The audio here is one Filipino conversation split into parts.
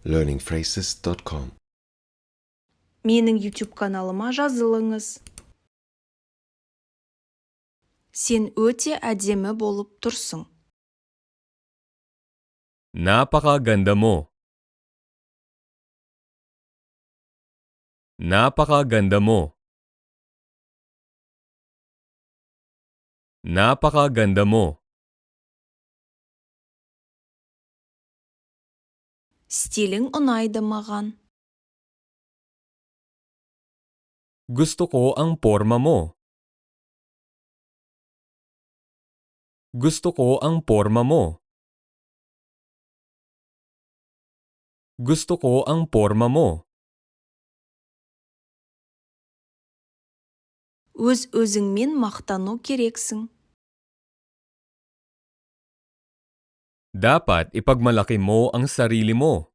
learningphrases.com. Менің YouTube каналыма жазылыңыз. Сен өте әдемі болып тұрсың. Napakaganda mo. Napakaganda mo. Napakaganda mo. Стилің ұнайды маған. Gusto ko ang porma mo. Gusto ko ang porma mo. Gusto ko ang porma mo. Өз-өзіңмен мақтану керексің. Dapat ipagmalaki mo ang sarili mo.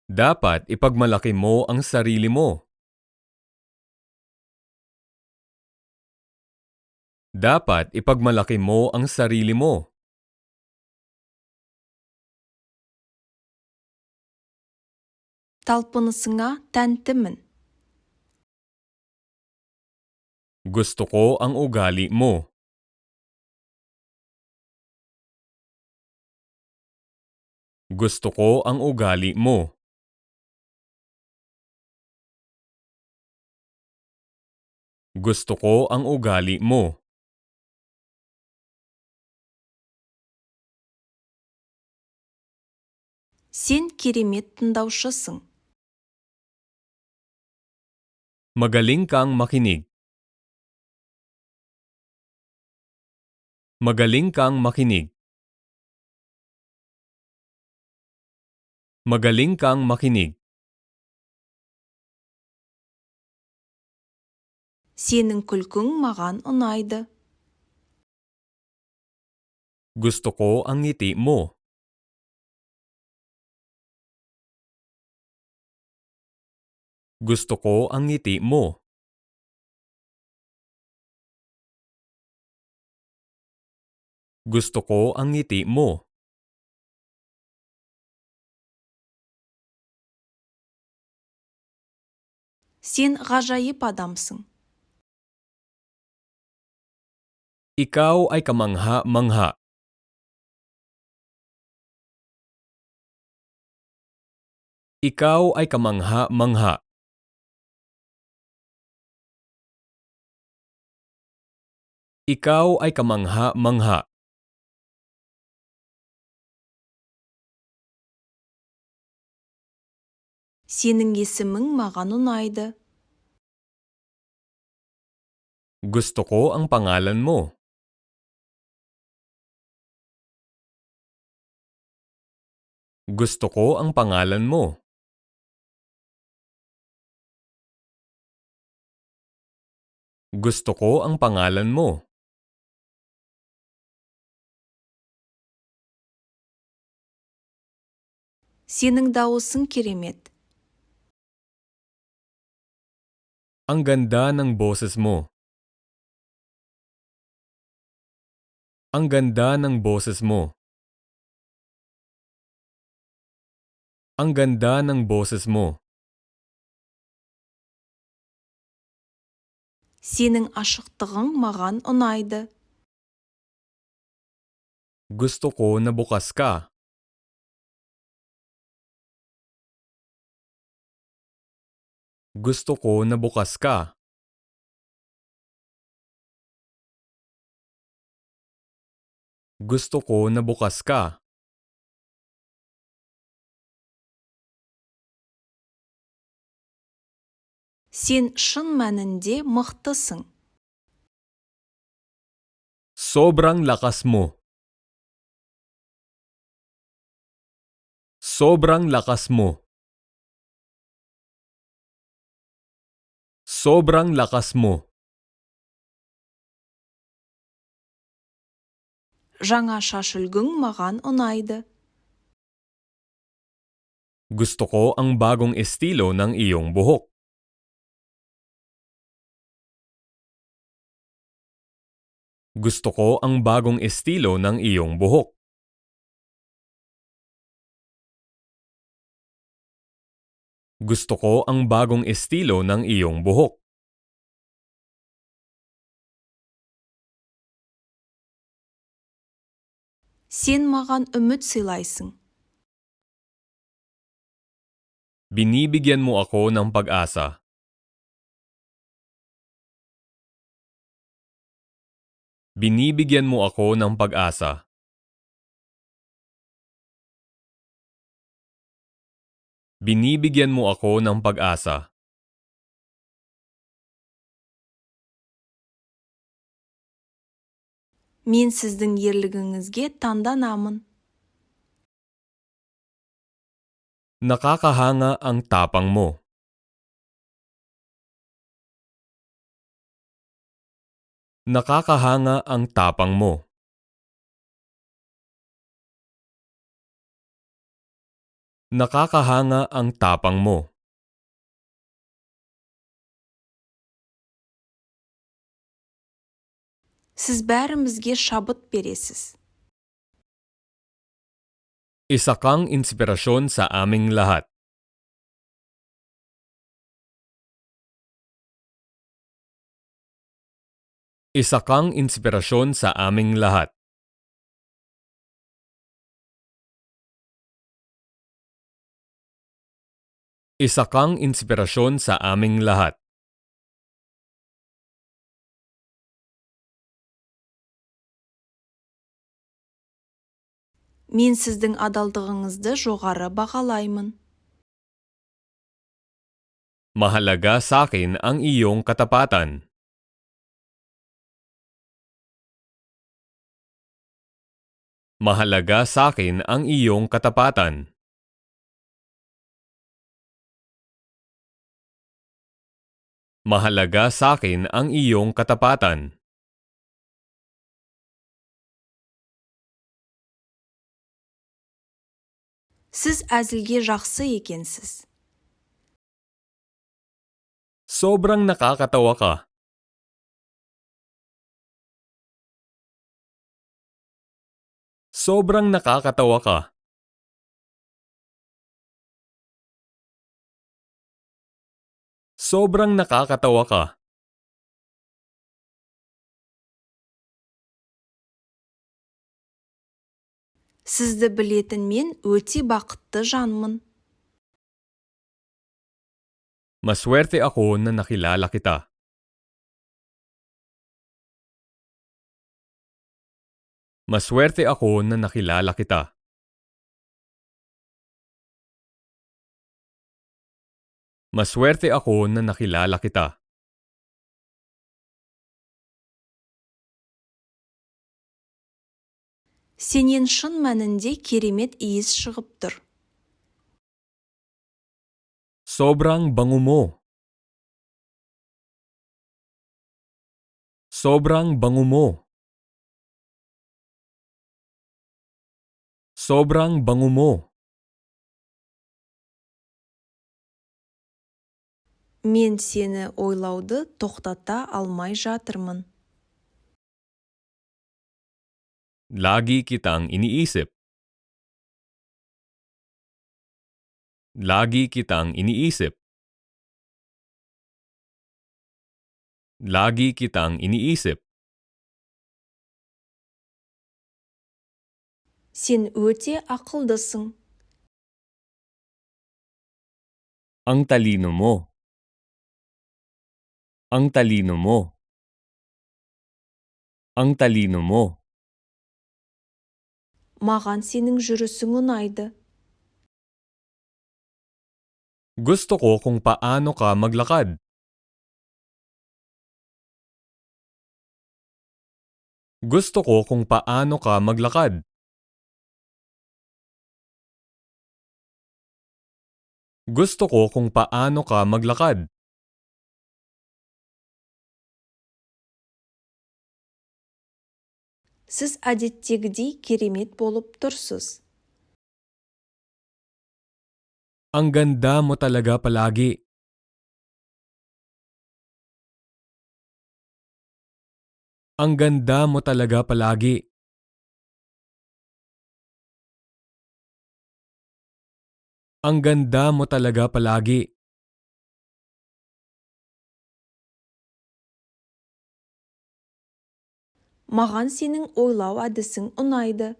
Dapat ipagmalaki mo ang sarili mo. Dapat ipagmalaki mo ang sarili mo. Талпынысыңа тәнтімін. Gusto ko ang ugali mo. Gusto ko ang ugali mo. Gusto ko ang ugali mo. Сен керемет тыңдаушысың. Magaling kang makinig. Magaling kang makinig. Magaling kang makinig. Сенің күлкің маған ұнайды. Gusto ko ang ngiti mo. Gusto ko ang ngiti mo. Gusto ko ang ngiti mo. Сен ғажайып адамсың. Ikaw ay kamangha-mangha. Ikaw ay kamangha-mangha. Ikaw ay kamangha-mangha. Сенің есімің маған ұнайды. Gusto ko ang pangalan mo. Gusto ko ang pangalan mo. Gusto ko ang pangalan mo. Сенің дауысың керемет. Ang ganda ng boses mo. Ang ganda ng boses mo. Ang ganda ng boses mo. Сенің ашықтығың маған ұнайды. Gusto ko na bukas ka. Gusto ko na bukas ka. Gusto ko na bukas ka. Сен шын мәнінде мықтысың. Sobrang lakas mo. Sobrang lakas mo. Sobrang lakas mo. Жаңа шаш үлгің маған ұнайды. Gusto ko ang bagong estilo ng iyong buhok. Gusto ko ang bagong estilo ng iyong buhok. Gusto ko ang bagong estilo ng iyong buhok. Сен маған үміт сыйлайсың. Binibigyan mo ako ng pag-asa. Binibigyan mo ako ng pag-asa. Binibigyan mo ako ng pag-asa. Мен сіздің ерлігіңізге таңданамын. Nakakahanga ang tapang mo. Nakakahanga ang tapang mo. Nakakahanga ang tapang mo. Сіз бәрімізге шабыт бересіз. Isa kang inspirasyon sa aming lahat. Isa kang inspirasyon sa aming lahat. Isa kang inspirasyon sa aming lahat. Мен сіздің адалдығыңызды жоғары бағалаймын. Mahalaga sa akin ang iyong katapatan. Mahalaga sa akin ang iyong katapatan. Mahalaga sa akin ang iyong katapatan. Сіз әзілге жақсы екенсіз. Sobrang nakakatawa ka. Sobrang nakakatawa ka. Sobrang nakakatawa ka. Сізді білетін мен өте бақытты жанмын. Maswerte ako na nakilala kita. Maswerte ako na nakilala kita. Maswerte ako na nakilala kita. Сенен шын мәнінде керемет иіс шығып тұр. Sobrang bango mo. Sobrang bango mo. Sobrang bango mo. Мен сені ойлауды тоқтата алмай жатырмын. Lagi kitang iniisip. Lagi kitang iniisip. Lagi kitang iniisip. Сен өте ақылдысың. Ang talino mo. Ang talino mo. Ang talino mo. Маған сенің жүрісің ұнайды. Gusto ko kung paano ka maglakad. Gusto ko kung paano ka maglakad. Gusto ko kung paano ka maglakad. Сіз әдеттегідей керемет болып тұрсыз. Ang ganda mo talaga palagi. Ang ganda mo talaga palagi. Ang ganda mo talaga palagi. Маған сенің ойлау әдісің ұнайды.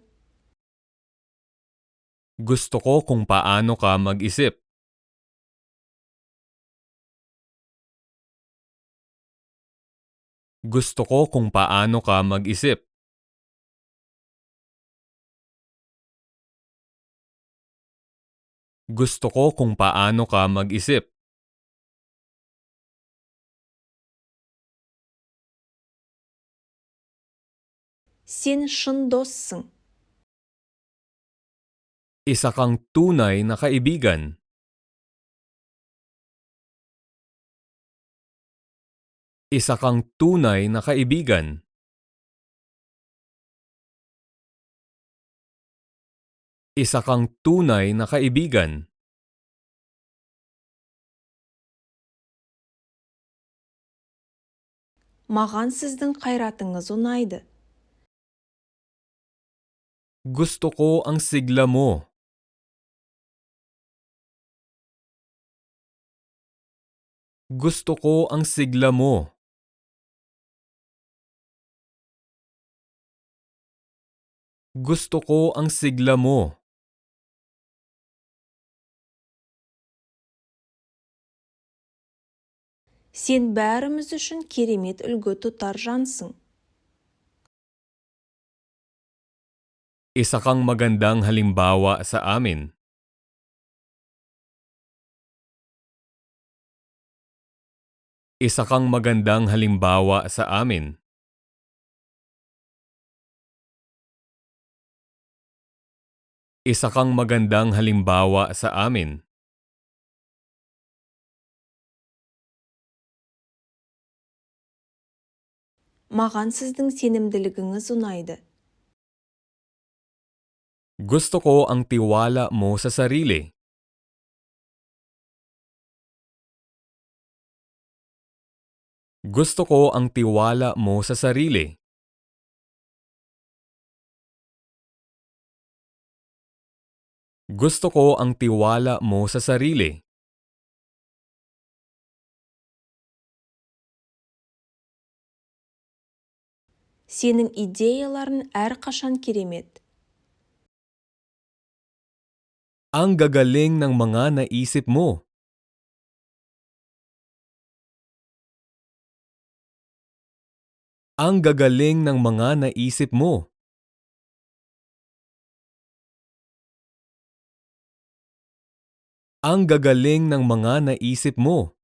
Gusto ko kung paano ka mag-isip. Gusto ko kung paano ka mag-isip. Gusto ko kung paano ka mag-isip. Сен шын доссың. Isa kang tunay na kaibigan. Isa kang tunay na kaibigan. Isa kang tunay na kaibigan. Маған сіздің қайратыңыз ұнайды. Gusto ko ang sigla mo. Gusto ko ang sigla mo. Gusto ko ang sigla mo. Сен бәріміз үшін керемет үлгі тұтар жансың. Isa kang magandang halimbawa sa amin. Isa kang magandang halimbawa sa amin. Isa kang magandang halimbawa sa amin. Маған сіздің сенімділігіңіз ұнайды. Gusto ko ang tiwala mo sa sarili. Gusto ko ang tiwala mo sa sarili. Gusto ko ang tiwala mo sa sarili. Сенің идеяларың әрқашан керемет. Ang gagaling ng mga naisip mo. Ang gagaling ng mga naisip mo. Ang gagaling ng mga naisip mo.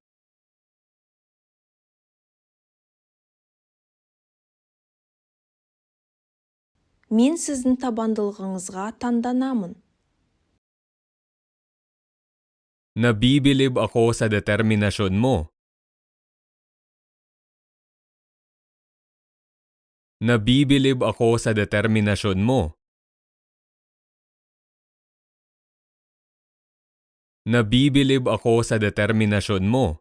Мен сіздің табандылығыңызға таңданамын. Nabibilib ako sa determinasyon mo. Nabibilib ako sa determinasyon mo. Nabibilib ako sa determinasyon mo.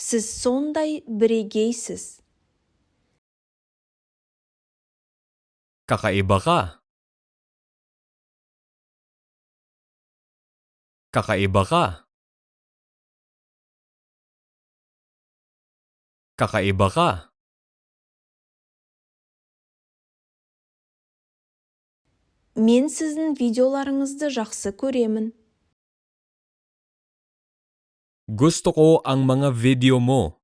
Сіз сондай бірегейсіз. Kakaiba ka. Kakaiba ka. Kakaiba ka. Мен сіздің видеоларыңызды жақсы көремін. Gusto ko ang mga video mo.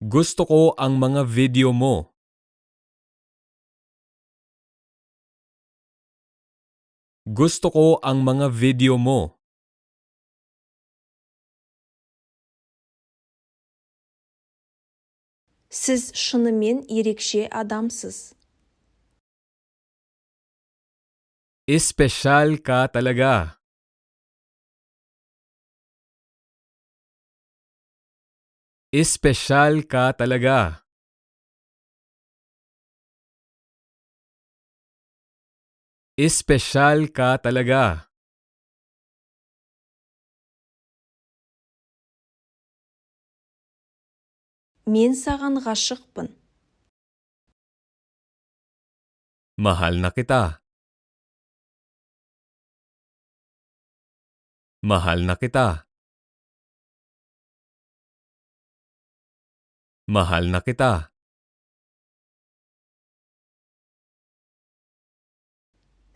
Gusto ko ang mga video mo. Gusto ko ang mga video mo. Сіз шынымен ерекше адамсыз. Espesyal ka talaga. Espesyal ka talaga. Espesyal ka talaga. Мен саған ғашықпын. Mahal na kita. Mahal na kita. Mahal na kita.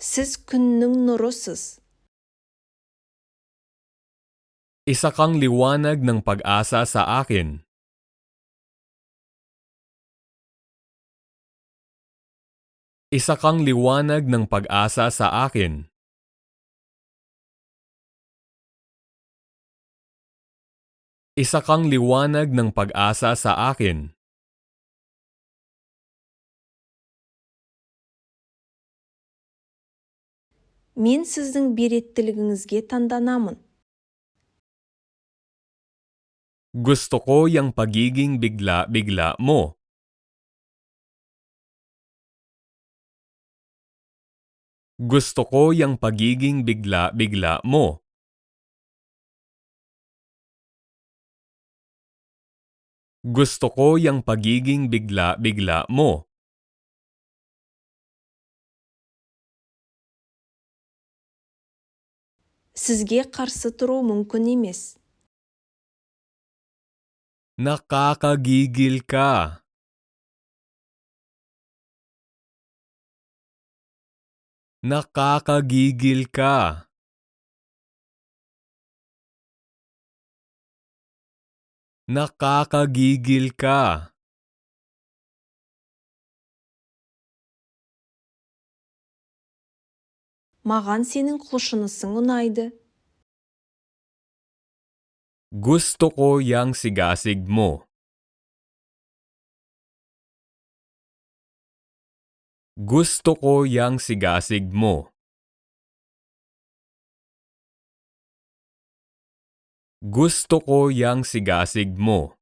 Сіз күннің нұрысыз. Isa kang liwanag ng pag-asa sa akin. Isa kang liwanag ng pag-asa sa akin. Isa kang liwanag ng pag-asa sa akin. Мен сіздің береттілігіңізге таңданамын. Gusto ko yung pagiging bigla-bigla mo. Gusto ko yung pagiging bigla-bigla mo. Gusto ko yung pagiging bigla-bigla mo. Сізге қарсы тұру мүмкін емес. Nakakagigil ka. Nakakagigil ka. Nakakagigil ka. Маған сенің құлшынысың ұнайды. Gusto ko yang sigasig mo. Gusto ko yang sigasig mo. Gusto ko yang sigasig mo.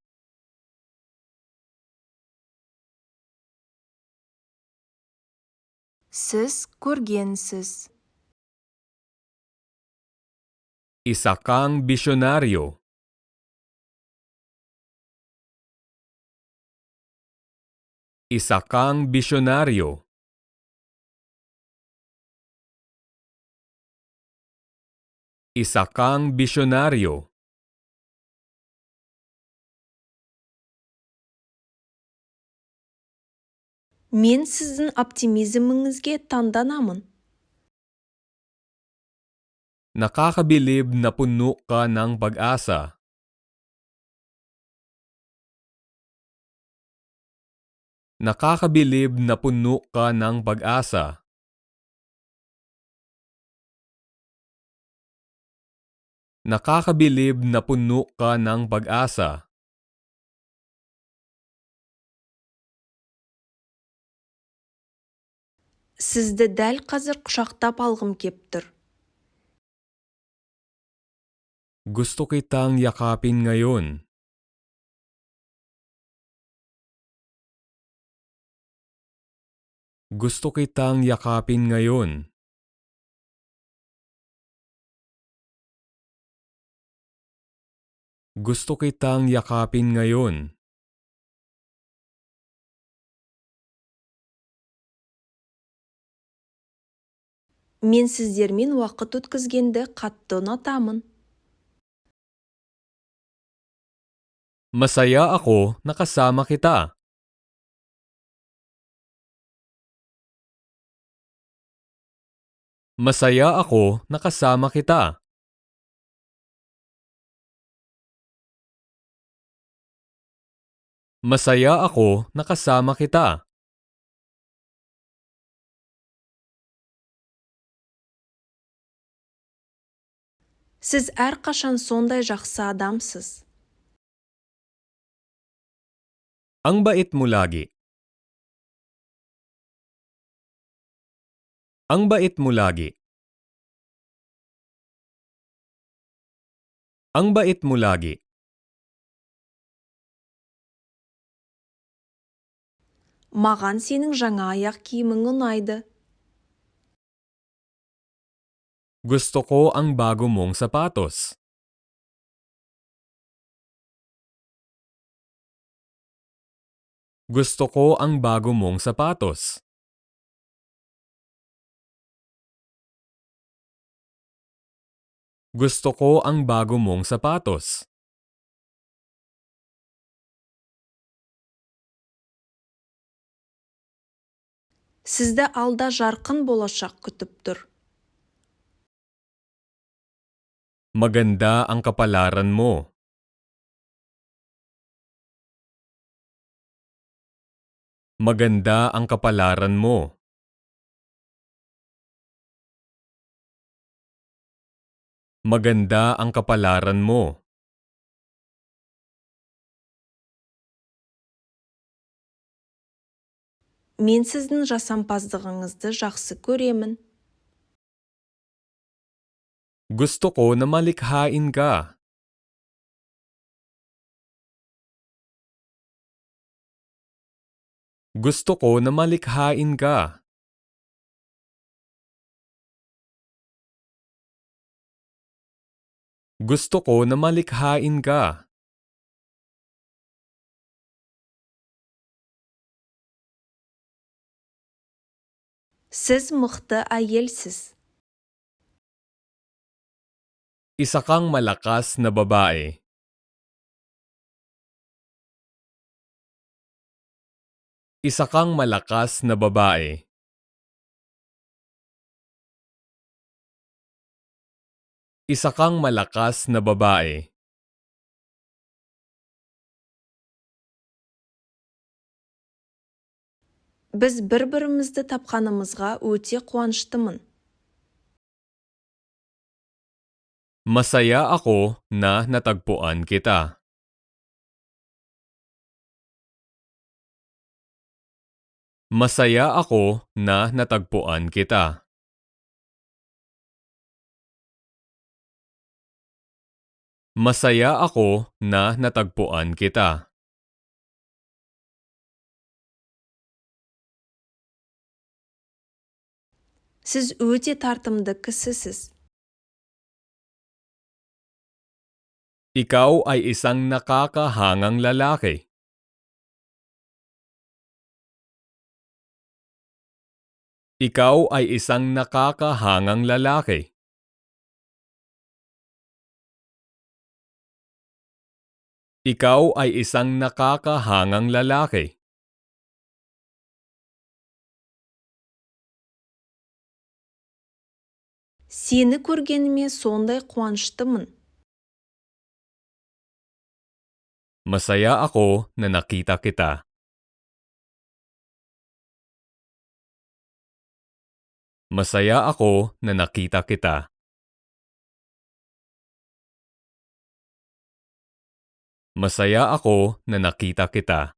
Сіз көргенсіз. Isa kang bisyonaryo. Isa kang bisyonaryo. Isa kang bisyonaryo. Мен сіздің оптимизміңізге таңданамын. Nakakabilib na puno ka ng pag-asa. Nakakabilib na puno ka ng pag-asa. Nakakabilib na puno ka ng pag-asa. Сізді дәл қазір құшақтап алғым кеп тұр. Gusto kitang yakapin ngayon. Gusto kitang yakapin ngayon. Gusto kitang yakapin ngayon. Мен сіздермен уақыт өткізгенді қатты ұнатамын. Masaya ako nakasama kita. Masaya ako nakasama kita. Masaya ako nakasama kita. Сіз әрқашан сондай жақсы адамсыз. Ang bait mo lagi. Ang bait mo lagi. Ang bait mo lagi. Маған сенің жаңа аяқ киімің ұнайды. Gusto ko ang bago mong sapatos. Gusto ko ang bago mong sapatos. Gusto ko ang bago mong sapatos. Sizді алда жарқын болашақ күтіп тұр. Maganda ang kapalaran mo. Maganda ang kapalaran mo. Maganda ang kapalaran mo. Мен сіздің жасампаздығыңызды жақсы көремін. Gusto ko na malikhain ka. Gusto ko na malikhain ka. Gusto ko na malikhain ka. Сіз мықты әйелсіз. Isa kang malakas na babae. Isa kang malakas na babae. Isa kang malakas na babae. Біз бір-бірімізді тапқанымызға өте қуаныштымын. Masaya ako na natagpuan kita. Masaya ako na natagpuan kita. Masaya ako na natagpuan kita. Сіз өте тартымды кісісіз. Ikaw ay isang nakakahangang lalaki. Ikaw ay isang nakakahangang lalaki. Ikaw ay isang nakakahangang lalaki. Сені көргеніме сондай қуаныштымын. Masaya ako na nakita kita. Masaya ako na nakita kita. Masaya ako na nakita kita.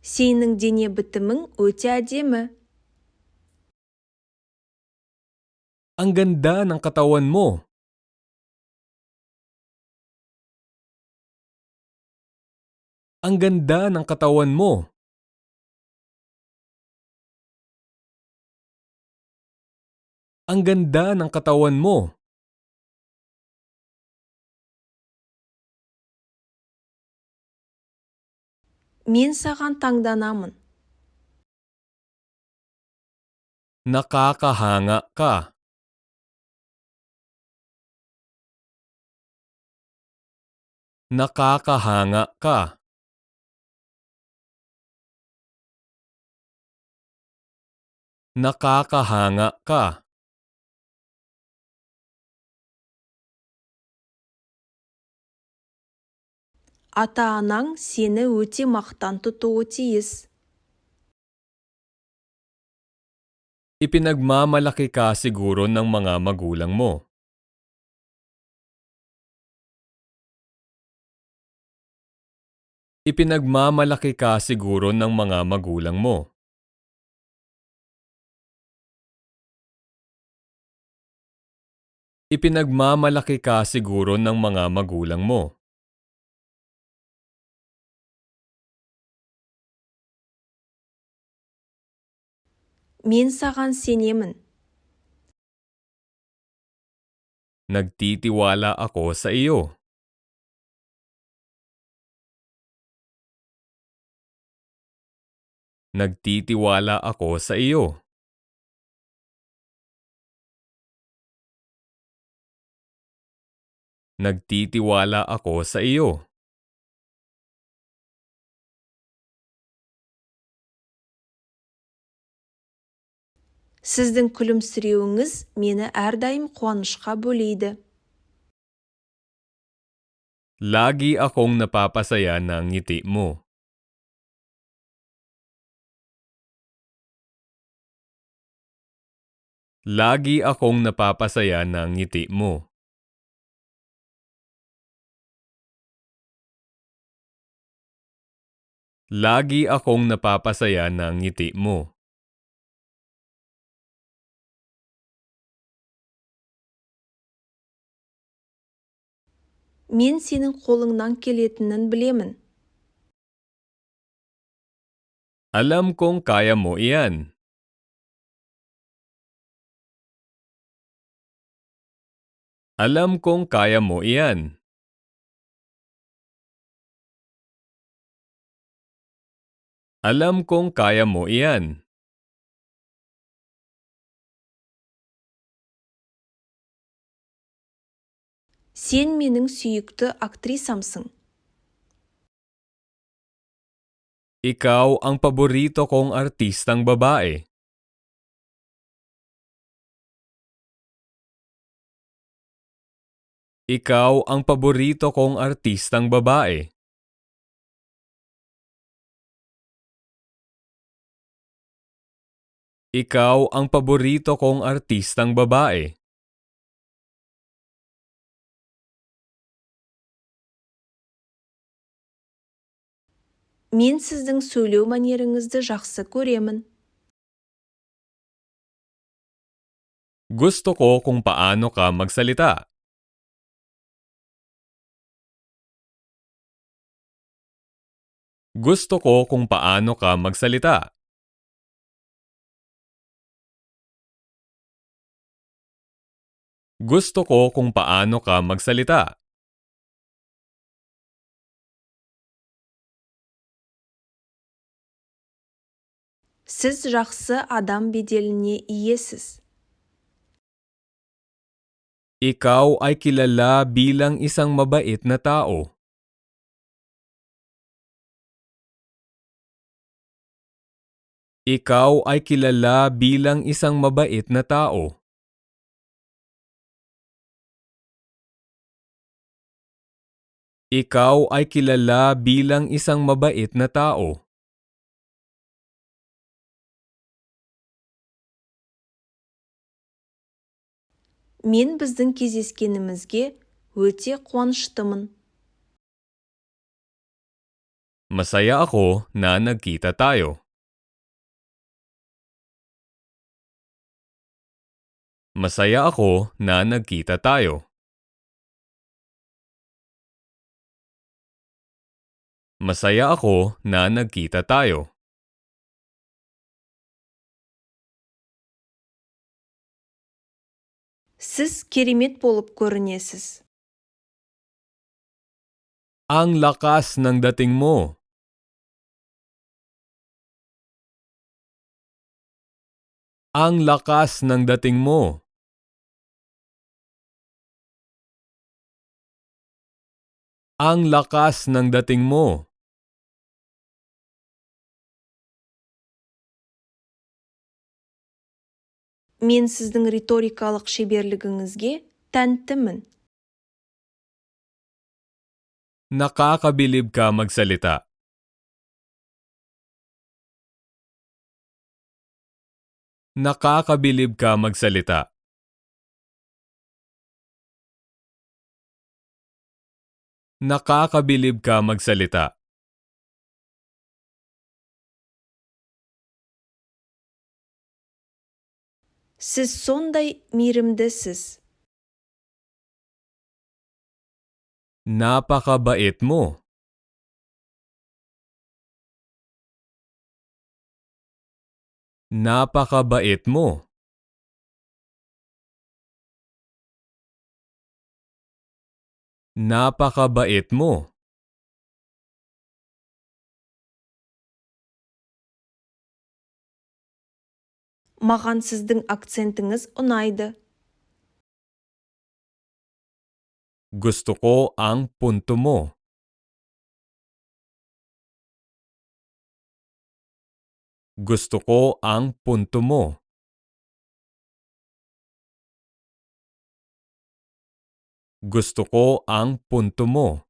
Сенің дене бітімің өте әдемі. Ang ganda ng katawan mo. Ang ganda ng katawan mo. Ang ganda ng katawan mo. Мен саған таңданамын. Nakakahanga ka. Nakakahanga ka. Nakakahanga ka. Ата-анаң сені өте мақтан тұтуы тиіс. Ipinagmamalaki ka siguro ng mga magulang mo. Ipinagmamalaki ka siguro ng mga magulang mo. Ipinagmamalaki ka siguro ng mga magulang mo. Мен саған сенемін. Nagtitiwala ako sa iyo. Nagtitiwala ako sa iyo. Nagtitiwala ako sa iyo. Сіздің күлімсіреуіңіз мені әрдайым қуанышқа бөлейді. Lagi akong napapasaya ng ngiti mo. Lagi akong napapasaya ng ngiti mo. Lagi akong napapasaya ng ngiti mo. Мен сенің қолыңнан келетінін білемін. Alam kong kaya mo iyan. Alam kong kaya mo iyan. Alam kong kaya mo iyan. Сен менің сүйікті актрисамсың. Ikaw ang paborito kong artistang babae. Ikaw ang paborito kong artistang babae. Ikaw ang paborito kong artistang babae. Мен сіздің сөйлеу манеріңізді жақсы көремін. Gusto ko kung paano ka magsalita. Gusto ko kung paano ka magsalita. Gusto ko kung paano ka magsalita. Сіз жақсы адам беделіне иесіз. Ikaw ay kilala bilang isang mabait na tao. Ikaw ay kilala bilang isang mabait na tao. Ikaw ay kilala bilang isang mabait na tao. Мен біздің кездескенімізге өте қуаныштымын. Masaya ako na nagkita tayo. Masaya ako na nagkita tayo. Masaya ako na nagkita tayo. Сіз керемет болып көрінесіз. Ang lakas ng dating mo. Ang lakas ng dating mo. Ang lakas ng dating mo. Мен сіздің риторикалық шеберлігіңізге тәнтімін. Nakakabilib ka magsalita. Nakakabilib ka magsalita. Nakakabilib ka magsalita. Сіз сондай мейірімдісіз. Napakabait mo. Napakabait mo. Napakabait mo. Маған сіздің акцентіңіз ұнайды. Gusto ko ang punto mo. Gusto ko ang punto mo. Gusto ko ang punto mo.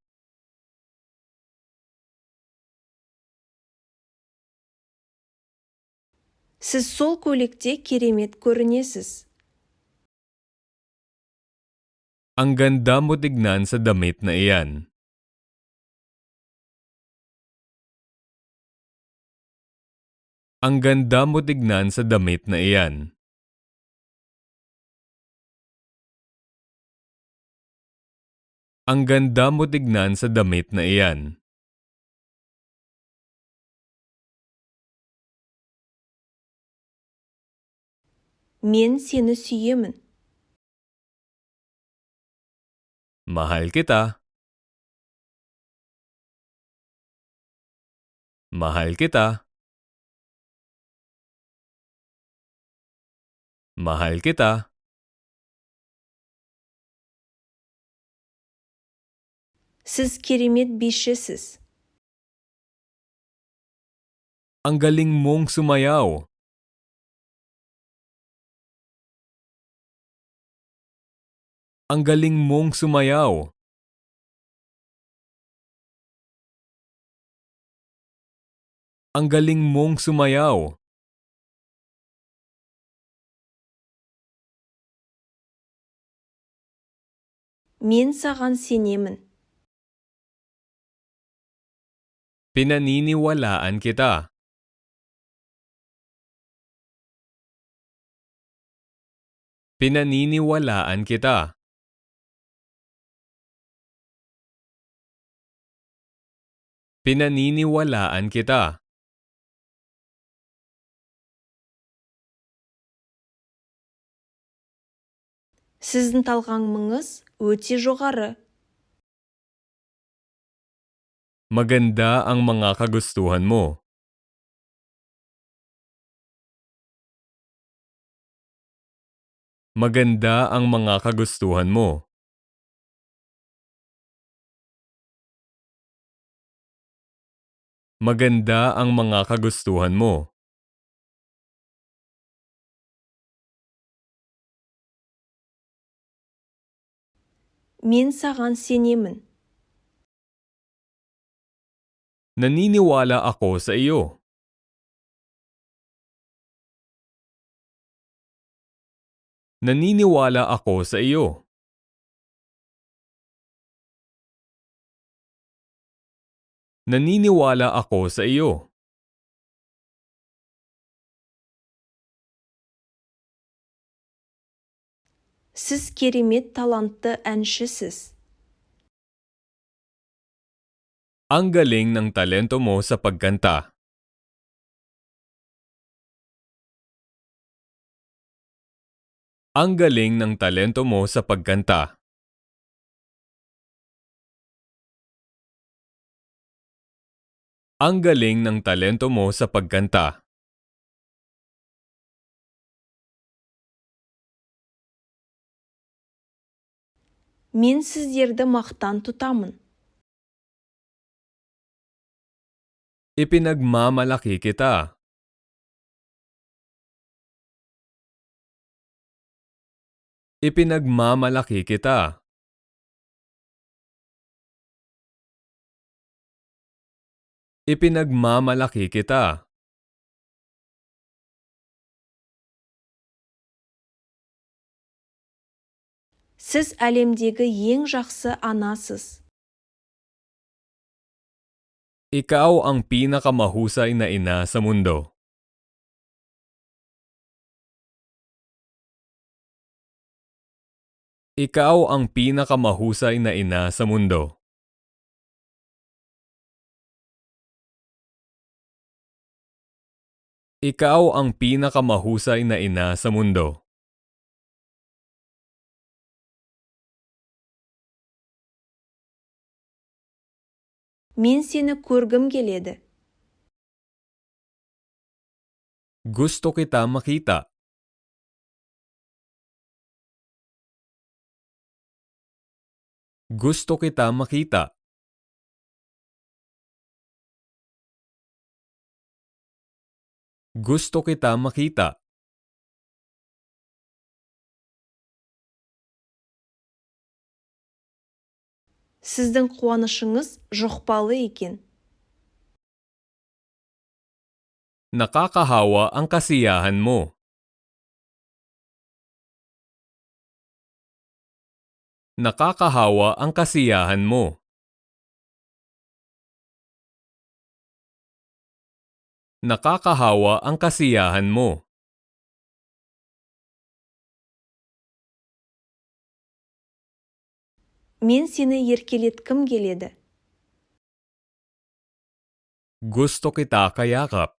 Сіз сол көйлекте керемет көрінесіз. Ang ganda mo tignan sa damit na iyan. Ang ganda mo tignan sa damit na iyan. Ang ganda mo tignan sa damit na iyan. Мен сені сүйемін. Mahal kita. Mahal kita. Mahal kita. Сіз керемет бишісіз. Ang galing mong sumayaw. Ang galing mong sumayaw. Ang galing mong sumayaw. Мен саған сенемін. Pinaniniwalaan kita. Pinaniniwalaan kita. Pinaniniwalaan kita. Сіздің талғамыңыз өте жоғары. Maganda ang mga kagustuhan mo. Maganda ang mga kagustuhan mo. Maganda ang mga kagustuhan mo. Мен саған сенемін. Naniniwala ako sa iyo. Naniniwala ako sa iyo. Naniniwala ako sa iyo. Сіз керемет талантты әншісіз. Ang galing ng talento mo sa pagkanta. Ang galing ng talento mo sa pagkanta. Ang galing ng talento mo sa pagkanta. Мен сіздерді мақтан тұтамын. Ipinagmamalaki kita. Ipinagmamalaki kita. Ipinagmamalaki kita. Сіз әлемдегі ең жақсы анасыз. Ikaw ang pinakamahusay na ina sa mundo. Ikaw ang pinakamahusay na ina sa mundo. Ikaw ang pinakamahusay na ina sa mundo. Мен сені көргім келеді. Gusto kita makita. Gusto kita makita. Gusto kita makita. Сіздің қуанышыңыз жұқпалы екен. Nakakahawa ang kasiyahan mo. Nakakahawa ang kasiyahan mo. Nakakahawa ang kasiyahan mo. Мен сені еркелеткім келеді. Gusto kita kayakap.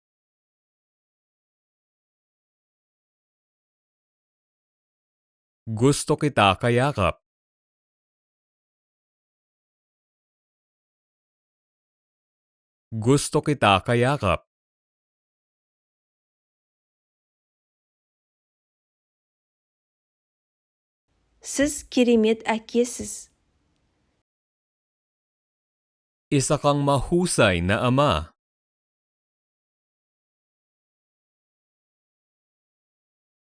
Gusto kita kayakap. Gusto kita kayakap. Сіз керемет әкесіз. Isa kang mahusay na ama.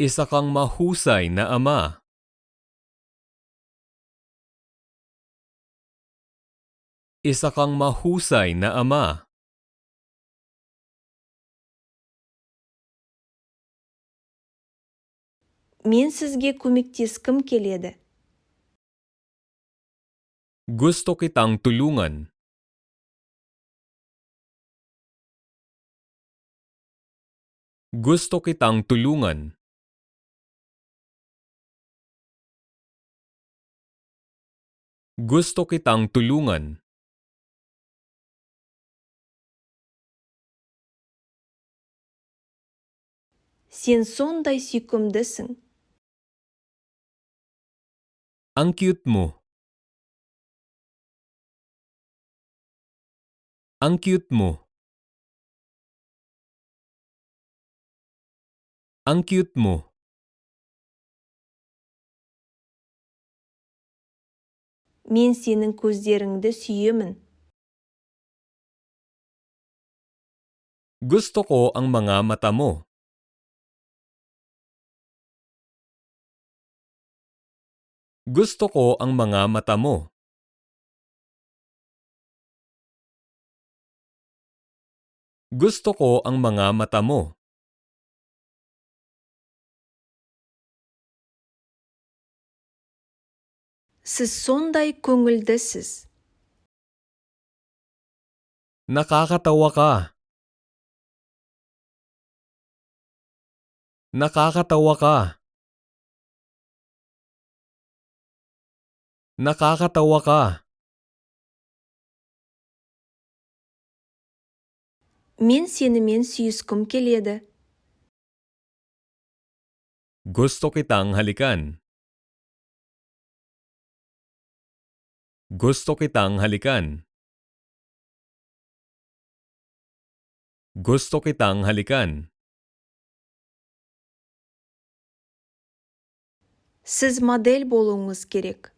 Isa kang mahusay na ama. Isa kang mahusay na ama. Мен сізге көмектескім келеді. Gusto kitang tulungan. Gusto kitang tulungan. Gusto kitang tulungan. Сен сондай сүйкімдісің. Ang cute mo. Ang cute mo. Ang cute mo. Мен сенің көздеріңді сүйемін. Gusto ko ang mga mata mo. Gusto ko ang mga mata mo. Gusto ko ang mga mata mo. Сіз сондай көңілдісіз. Nakakatawa ka. Nakakatawa ka. Nakakatawa ka. Мен сенімен сүйіскім келеді. Gusto kitang halikan. Gusto kitang halikan. Gusto kitang halikan. Сіз модель болуыңыз керек.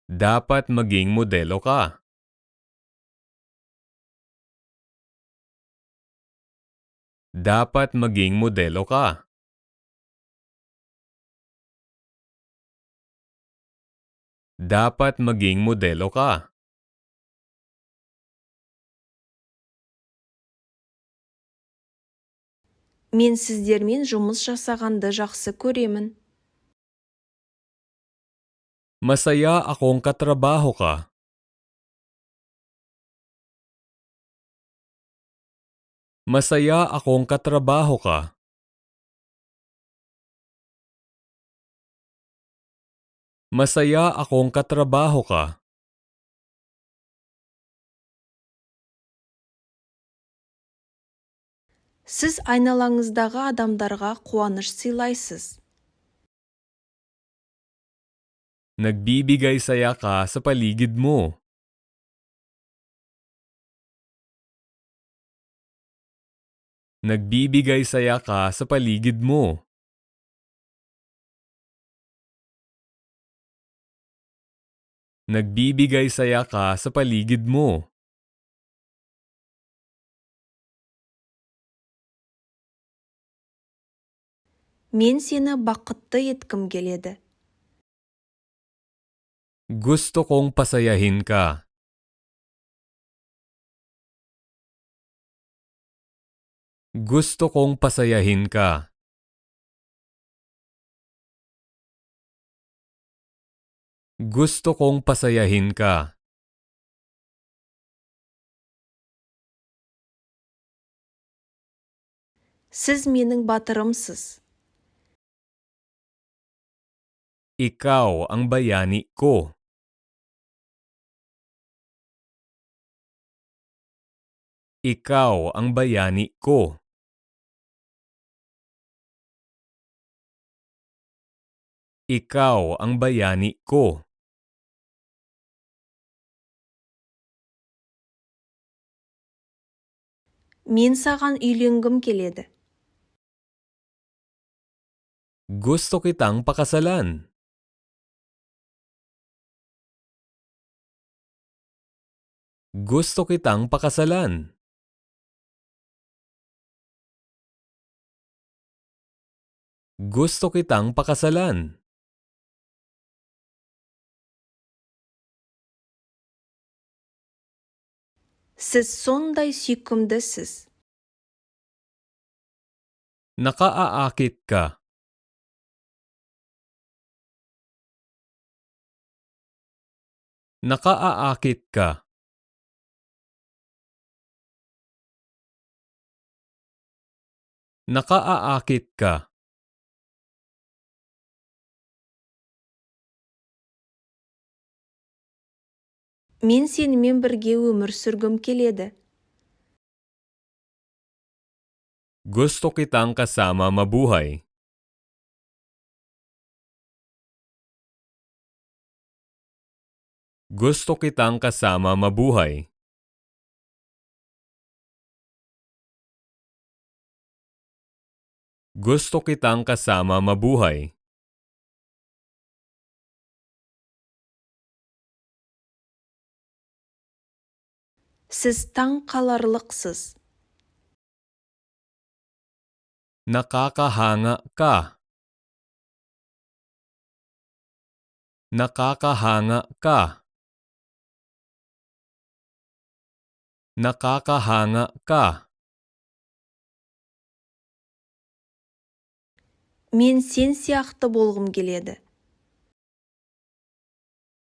Dapat maging modelo ka. Dapat maging modelo ka. Dapat maging modelo ka. Мен сіздермен жұмыс жасағанды жақсы көремін. Masaya akong katrabaho ka. Masaya akong katrabaho ka. Masaya akong katrabaho ka. Сіз айналаңыздағы адамдарға қуаныш сыйлайсыз. Nagbibigay saya ka sa paligid mo. Nagbibigay saya ka sa paligid mo. Nagbibigay saya ka sa paligid mo. Мен сені бақытты еткім келеді. Gusto kong pasayahin ka. Gusto kong pasayahin ka. Gusto kong pasayahin ka. Сіз менің батырымсыз. Ikaw ang bayani ko. Ikaw ang bayani ko. Ikaw ang bayani ko. Мен саған үйленгім келеді. Gusto kitang pakasalan. Gusto kitang pakasalan. Gusto kitang pakasalan. Сіз сондай сүйкімдісіз. Nakaaakit ka. Nakaaakit ka. Nakaaakit ka. Мен сенімен бірге өмір сүргім келеді. Gusto kitang kasama mabuhay. Gusto kitang kasama mabuhay. Gusto kitang kasama mabuhay. Сіз таң қаларлықсыз. Nakakahanga ka. Nakakahanga ka. Nakakahanga ka. Мен сен сияқты болғым келеді.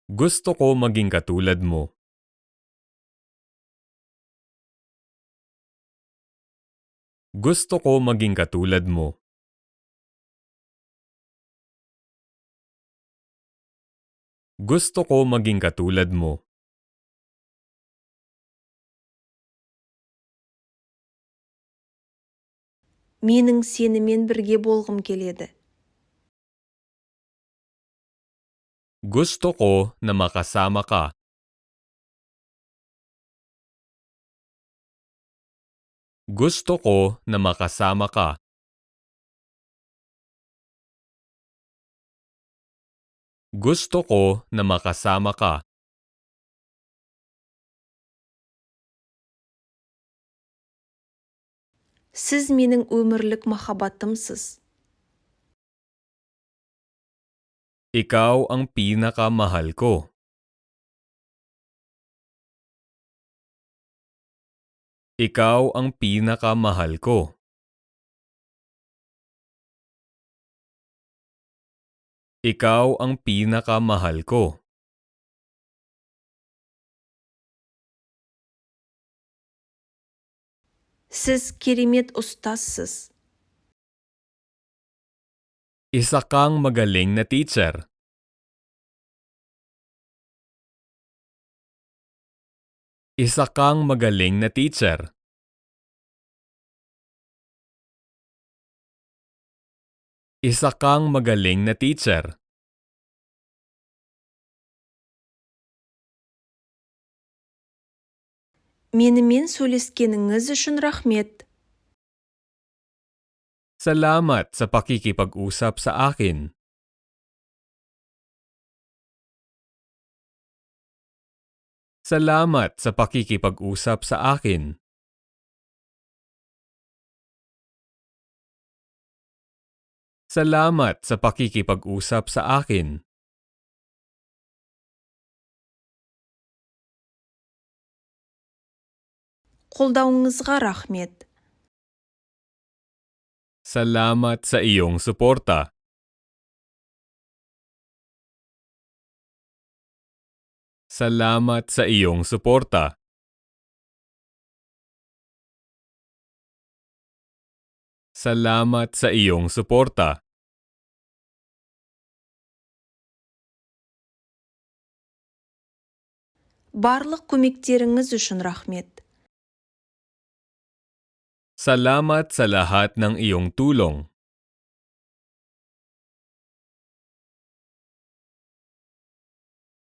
Gusto ko maging katulad mo. Gusto ko maging katulad mo. Gusto ko maging katulad mo. Менің сенімен бірге болғым келеді. Gusto ko na makasama ka. Gusto ko na makasama ka. Gusto ko na makasama ka. Сіз менің өмірлік махаббатымсыз. Ikaw ang pinakamahal ko. Ikaw ang pinakamahal ko. Ikaw ang pinakamahal ko. Сіз керемет ұстазсыз. Isa kang magaling na teacher. Isa kang magaling na teacher. Isa kang magaling na teacher. Менімен сөйлескеніңіз үшін рахмет. Salamat sa pakikipag-usap sa akin. Salamat sa pakikipag-usap sa akin. Salamat sa pakikipag-usap sa akin. Қолдауыңызға рахмет. Salamat sa iyong suporta. Salamat sa iyong suporta. Salamat sa iyong suporta. Барлық көмектеріңіз үшін рахмет. Salamat sa lahat ng iyong tulong.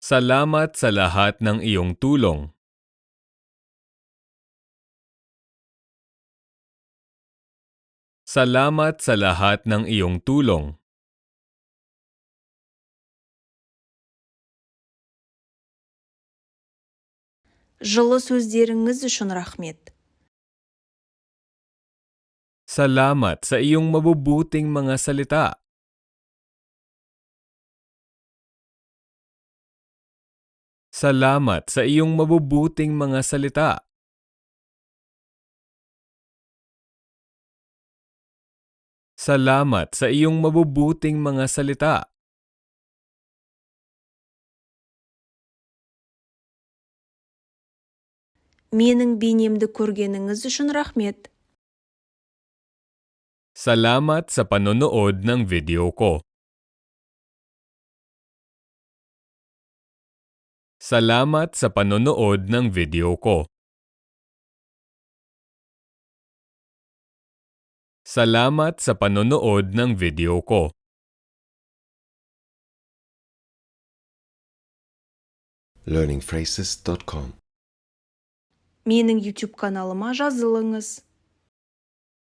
Salamat sa lahat ng iyong tulong. Salamat sa lahat ng iyong tulong. Жылы сөздеріңіз үшін рахмет. Salamat sa iyong mabubuting mga salita. Salamat sa iyong mabubuting mga salita. Salamat sa iyong mabubuting mga salita. Менің бейнемді көргеніңіз үшін рахмет. Salamat sa panonood ng video ko. Salamat sa panonood ng video ko. Salamat sa panonood ng video ko. learningphrases.com Менің YouTube каналыма жазылыңыз.